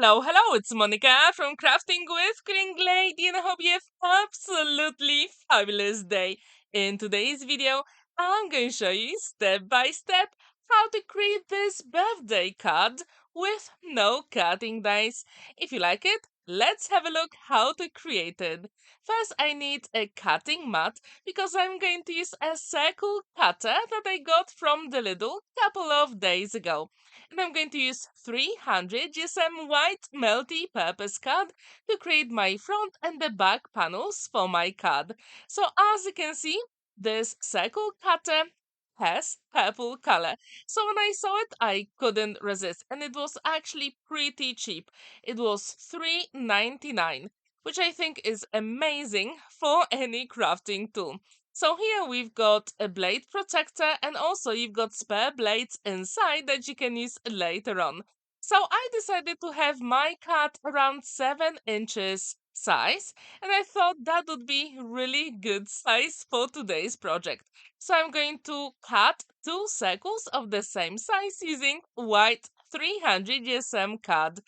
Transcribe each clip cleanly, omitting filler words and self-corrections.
Hello, it's Monica from Crafting with Quilling Lady, and I hope you have absolutely fabulous day. In today's video, I'm going to show you step by step how to create this birthday card with no cutting dice. If you like it, let's have a look how to create it. First, I need a cutting mat because I'm going to use a circle cutter that I got from the Lidl couple of days ago. And I'm going to use 300 GSM white multi-purpose card to create my front and the back panels for my card. So as you can see, this circle cutter has purple color. So when I saw it, I couldn't resist, and it was actually pretty cheap. It was $3.99, which I think is amazing for any crafting tool. So here we've got a blade protector, and also you've got spare blades inside that you can use later on. So I decided to have my card around 7 inches size, and I thought that would be really good size for today's project. So I'm going to cut two circles of the same size using white 300 GSM card.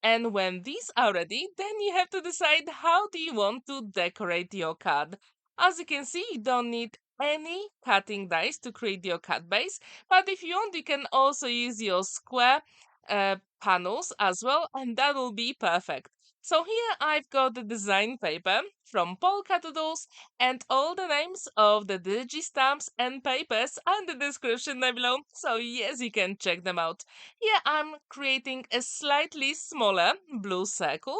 And when these are ready, then you have to decide how do you want to decorate your card. As you can see, you don't need any cutting dice to create your card base, but if you want, you can also use your square panels as well, and that will be perfect. So here I've got the design paper from Polkadoodles, and all the names of the digi stamps and papers are in the description down below, so yes, you can check them out. Here I'm creating a slightly smaller blue circle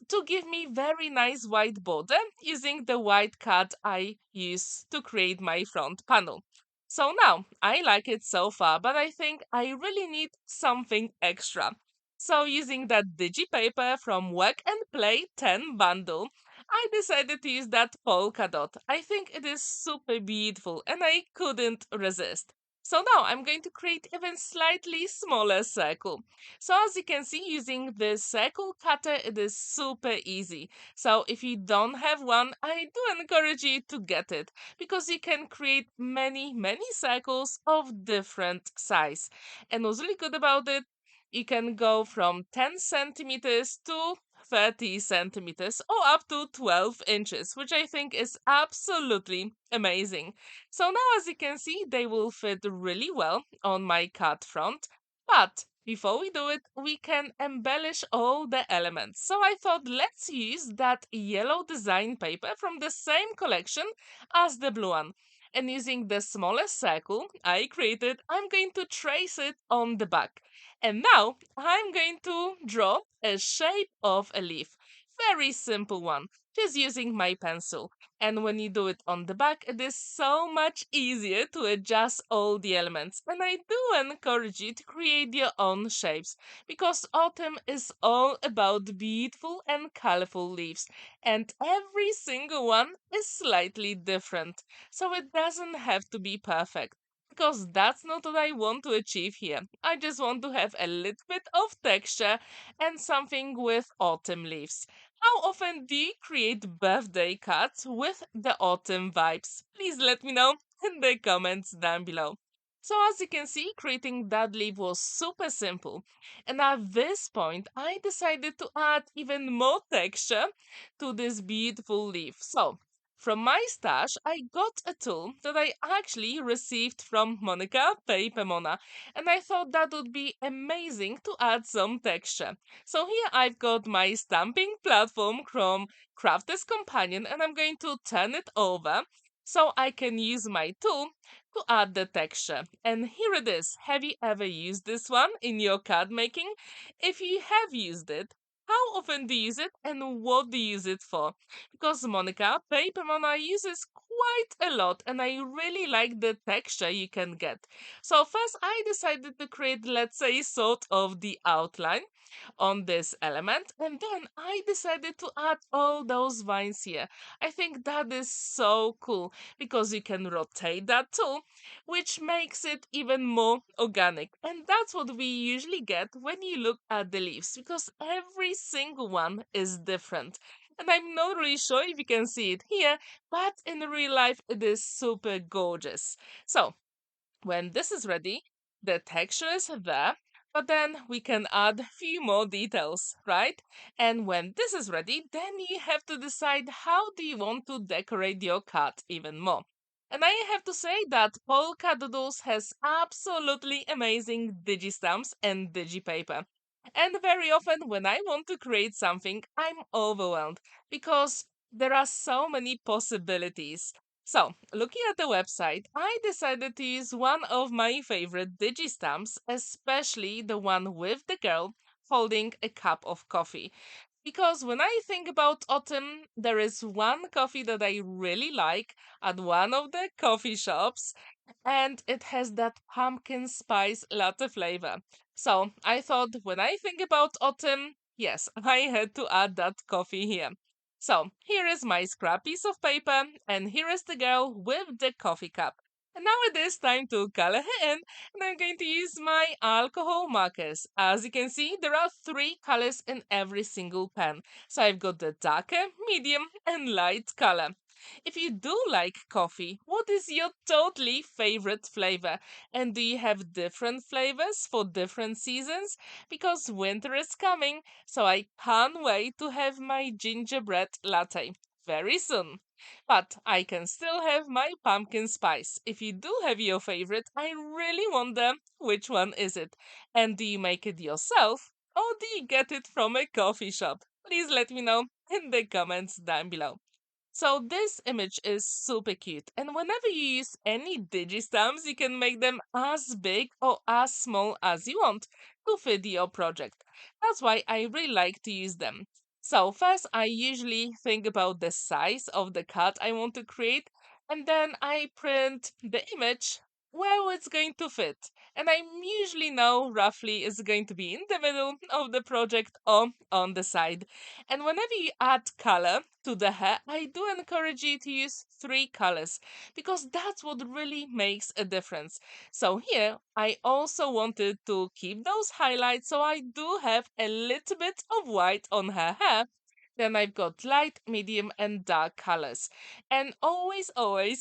to give me very nice white border using the white card I use to create my front panel. So now I like it so far, but I think I really need something extra. So using that digi paper from Work and Play 10 bundle, I decided to use that polka dot. I think it is super beautiful and I couldn't resist. So now I'm going to create even slightly smaller circle. So as you can see, using this circle cutter, it is super easy. So if you don't have one, I do encourage you to get it because you can create many circles of different size. And what's really good about it, you can go from 10 centimeters to 30 centimeters or up to 12 inches, which I think is absolutely amazing. So now as you can see, they will fit really well on my card front. But before we do it, we can embellish all the elements. So I thought let's use that yellow design paper from the same collection as the blue one. And using the smallest circle I created, I'm going to trace it on the back. And now I'm going to draw a shape of a leaf. Very simple one, just using my pencil. And when you do it on the back, it is so much easier to adjust all the elements. And I do encourage you to create your own shapes because autumn is all about beautiful and colorful leaves. And every single one is slightly different. So it doesn't have to be perfect. Because that's not what I want to achieve here. I just want to have a little bit of texture and something with autumn leaves. How often do you create birthday cards with the autumn vibes? Please let me know in the comments down below. So as you can see, creating that leaf was super simple. And at this point, I decided to add even more texture to this beautiful leaf. So from my stash, I got a tool that I actually received from Monica Paper Mona, and I thought that would be amazing to add some texture. So here I've got my stamping platform from Crafter's Companion, and I'm going to turn it over so I can use my tool to add the texture. And here it is. Have you ever used this one in your card making? If you have used it, how often do you use it and what do you use it for? Because Monica Paper Mona uses quite a lot and I really like the texture you can get. So first I decided to create, let's say, sort of the outline on this element, and then I decided to add all those vines here. I think that is so cool because you can rotate that tool, which makes it even more organic. And that's what we usually get when you look at the leaves because every single one is different. And I'm not really sure if you can see it here, but in real life it is super gorgeous. So when this is ready, the texture is there. But then we can add a few more details, right? And when this is ready, then you have to decide how do you want to decorate your card even more. And I have to say that Polkadoodles has absolutely amazing digistamps and digipaper. And very often when I want to create something, I'm overwhelmed because there are so many possibilities. So, looking at the website, I decided to use one of my favorite digistamps, especially the one with the girl holding a cup of coffee. Because when I think about autumn, there is one coffee that I really like at one of the coffee shops, and it has that pumpkin spice latte flavor. So I thought when I think about autumn, yes, I had to add that coffee here. So here is my scrap piece of paper, and here is the girl with the coffee cup. And now it is time to color her in, and I'm going to use my alcohol markers. As you can see, there are three colors in every single pen. So I've got the darker, medium, and light color. If you do like coffee, what is your totally favorite flavor? And do you have different flavors for different seasons? Because winter is coming, so I can't wait to have my gingerbread latte very soon. But I can still have my pumpkin spice. If you do have your favorite, I really wonder which one is it. And do you make it yourself or do you get it from a coffee shop? Please let me know in the comments down below. So this image is super cute, and whenever you use any digistamps, you can make them as big or as small as you want to fit your project. That's why I really like to use them. So first I usually think about the size of the card I want to create, and then I print the image where it's going to fit. And I usually know roughly it's going to be in the middle of the project or on the side. And whenever you add color to the hair, I do encourage you to use three colors because that's what really makes a difference. So here, I also wanted to keep those highlights, so I do have a little bit of white on her hair. Then I've got light, medium, and dark colors. And always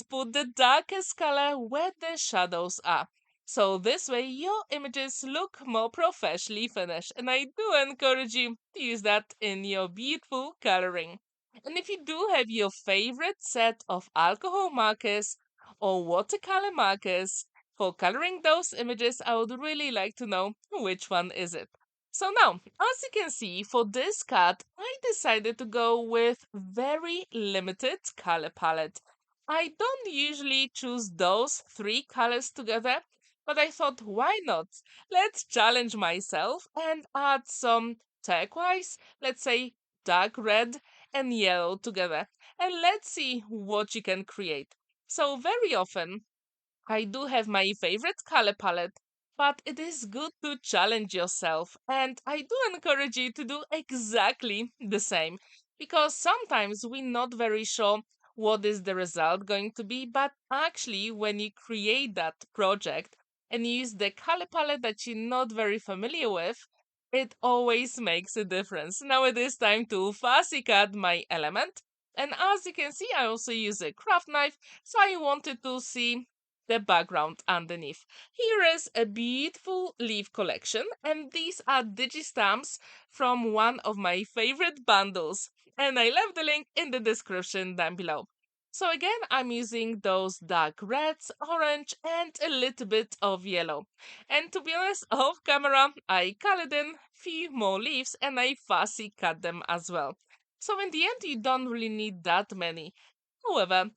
put the darkest color where the shadows are. So this way your images look more professionally finished, and I do encourage you to use that in your beautiful coloring. And if you do have your favorite set of alcohol markers or watercolor markers for coloring those images, I would really like to know which one is it. So now, as you can see, for this card, I decided to go with very limited color palette. I don't usually choose those three colors together, but I thought, why not? Let's challenge myself and add some turquoise, let's say dark red and yellow together, and let's see what you can create. So very often I do have my favorite color palette, but it is good to challenge yourself, and I do encourage you to do exactly the same because sometimes we're not very sure what is the result going to be, but actually, when you create that project and use the color palette that you're not very familiar with, it always makes a difference. Now it is time to fussy cut my element. And as you can see, I also use a craft knife, so I wanted to see the background underneath. Here is a beautiful leaf collection, and these are digistamps from one of my favorite bundles. And I left the link in the description down below. So again, I'm using those dark reds, orange, and a little bit of yellow. And to be honest, off camera, I colored in few more leaves and I fussy cut them as well. So in the end, you don't really need that many. However,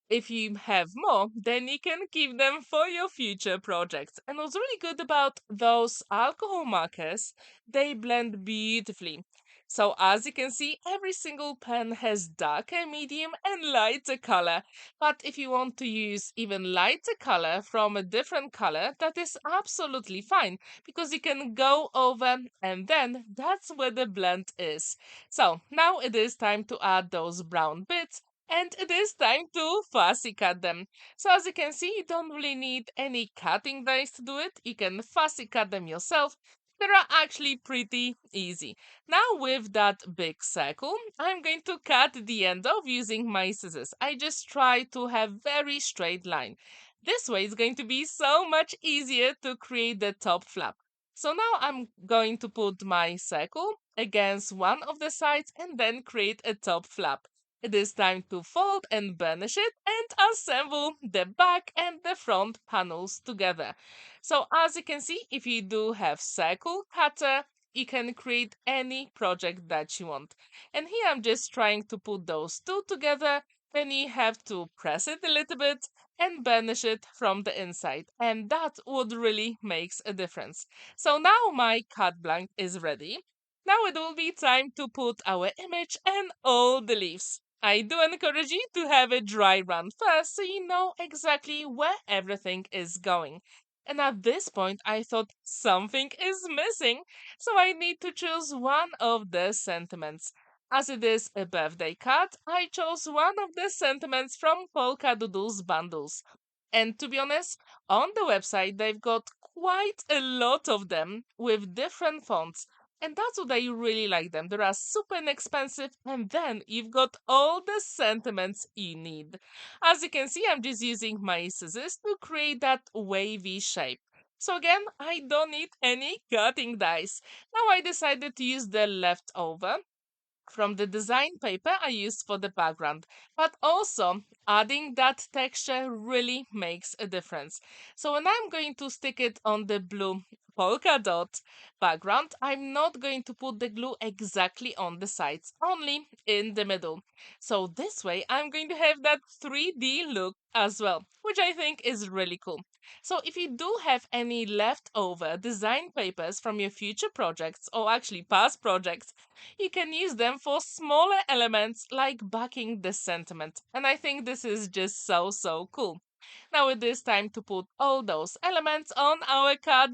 if you have more, then you can keep them for your future projects. And what's really good about those alcohol markers, they blend beautifully. So as you can see, every single pen has darker, medium, and lighter color. But if you want to use even lighter color from a different color, that is absolutely fine because you can go over and then that's where the blend is. So now it is time to add those brown bits and it is time to fussy cut them. So as you can see, you don't really need any cutting dice to do it. You can fussy cut them yourself. They are actually pretty easy. Now with that big circle, I'm going to cut the end off using my scissors. I just try to have very straight line. This way it's going to be so much easier to create the top flap. So now I'm going to put my circle against one of the sides and then create a top flap. It is time to fold and burnish it and assemble the back and the front panels together. So as you can see, if you do have circle cutter, you can create any project that you want. And here I'm just trying to put those two together. Then you have to press it a little bit and burnish it from the inside. And that would really makes a difference. So now my card blank is ready. Now it will be time to put our image and all the leaves. I do encourage you to have a dry run first so you know exactly where everything is going. And at this point, I thought something is missing, so I need to choose one of the sentiments. As it is a birthday card, I chose one of the sentiments from Polkadoodles bundles. And to be honest, on the website, they've got quite a lot of them with different fonts. And that's what I really like them. They are super inexpensive, and then you've got all the sentiments you need. As you can see, I'm just using my scissors to create that wavy shape. So again, I don't need any cutting dice. Now I decided to use the leftover from the design paper I used for the background, but also adding that texture really makes a difference. So when I'm going to stick it on the blue polka dot background, I'm not going to put the glue exactly on the sides, only in the middle. So this way I'm going to have that 3D look as well, which I think is really cool. So if you do have any leftover design papers from your future projects or actually past projects, you can use them for smaller elements like backing the sentiment. And I think this is just so cool. Now it is time to put all those elements on our card.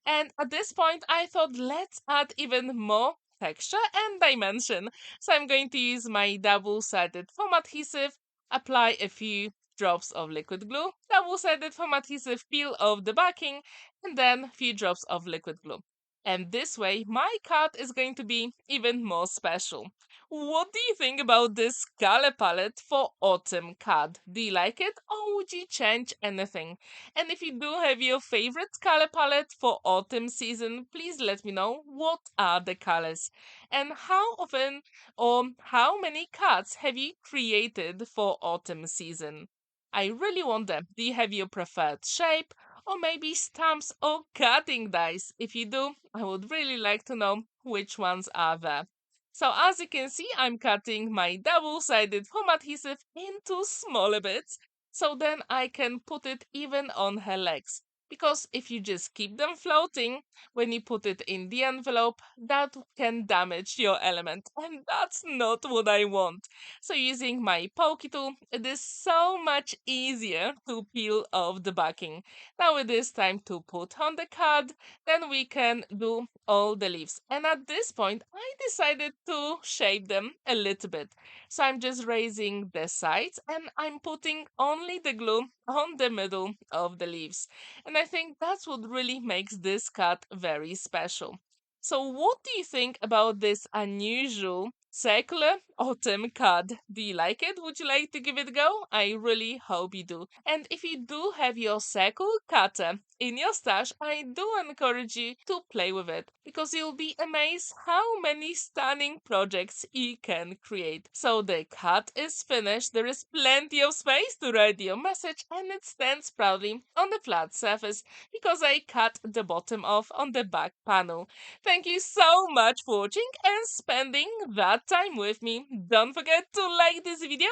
And at this point, I thought let's add even more texture and dimension. So I'm going to use my double-sided foam adhesive, apply a few drops of liquid glue, double-sided foam adhesive, peel off the backing, and then a few drops of liquid glue. And this way, my card is going to be even more special. What do you think about this color palette for autumn card? Do you like it or would you change anything? And if you do have your favorite color palette for autumn season, please let me know what are the colors and how often or how many cards have you created for autumn season? I really wonder, do you have your preferred shape or maybe stamps or cutting dice? If you do, I would really like to know which ones are there. So as you can see, I'm cutting my double-sided foam adhesive into smaller bits, so then I can put it even on her legs. Because if you just keep them floating, when you put it in the envelope, that can damage your element, and that's not what I want. So using my pokey tool, it is so much easier to peel off the backing. Now it is time to put on the card, then we can do all the leaves. And at this point, I decided to shape them a little bit. So I'm just raising the sides and I'm putting only the glue on the middle of the leaves. And I think that's what really makes this card very special. So what do you think about this unusual circular autumn card? Do you like it? Would you like to give it a go? I really hope you do. And if you do have your circle cutter in your stash, I do encourage you to play with it because you'll be amazed how many stunning projects you can create. So the cut is finished. There is plenty of space to write your message and it stands proudly on the flat surface because I cut the bottom off on the back panel. Thank you so much for watching and spending that time with me. Don't forget to like this video,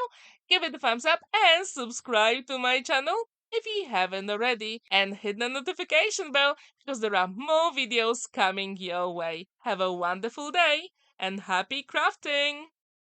give it a thumbs up and subscribe to my channel if you haven't already, and hit the notification bell because there are more videos coming your way. Have a wonderful day and happy crafting!